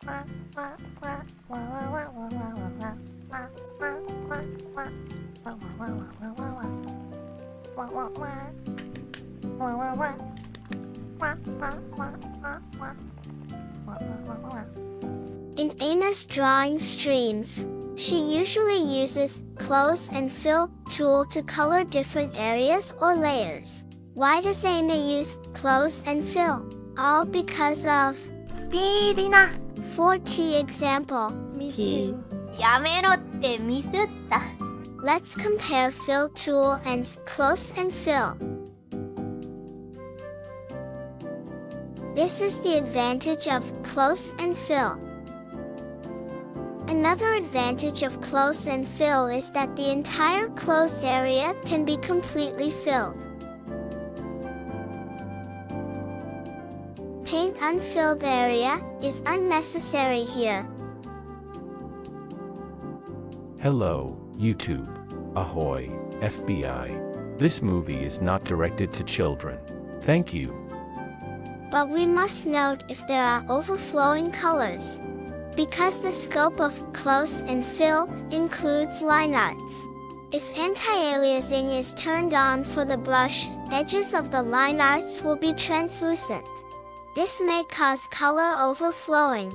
In Ina's drawing streams, she usually uses close and fill tool to color different areas or layers. Why does Ina use close and fill? All because of スピーディーな 4T example. やめろってミスった。 Let's compare fill tool and close and fill. This is the advantage of close and fill. Another advantage of close and fill is that the entire closed area can be completely filled. Paint unfilled area is unnecessary here. Hello, YouTube. Ahoy, FBI. This movie is not directed to children. Thank you. But we must note if there are overflowing colors, because the scope of close and fill includes line arts. If anti-aliasing is turned on for the brush, edges of the line arts will be translucent. This may cause color overflowing.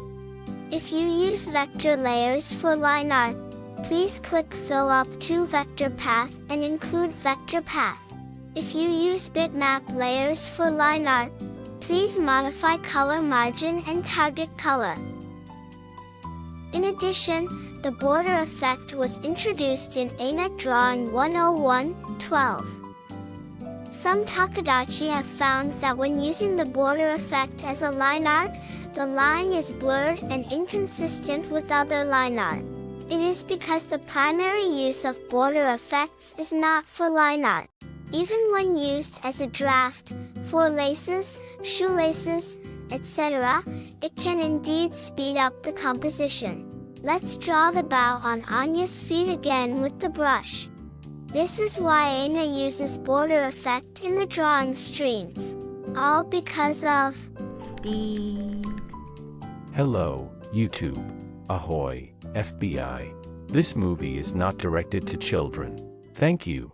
If you use vector layers for line art, please click Fill Up to Vector Path and include Vector Path. If you use bitmap layers for line art, please modify color margin and target color. In addition, the border effect was introduced in Ina Drawing 101-12. Some takodachi have found that when using the border effect as a line art, the line is blurred and inconsistent with other line art. It is because the primary use of border effects is not for line art. Even when used as a draft, for laces, shoelaces, etc., it can indeed speed up the composition. Let's draw the bow on Anya's feet again with the brush. This is why Ina uses border effect in the drawing streams. All because of スピー Hello, YouTube. Ahoy, FBI. This movie is not directed to children. Thank you.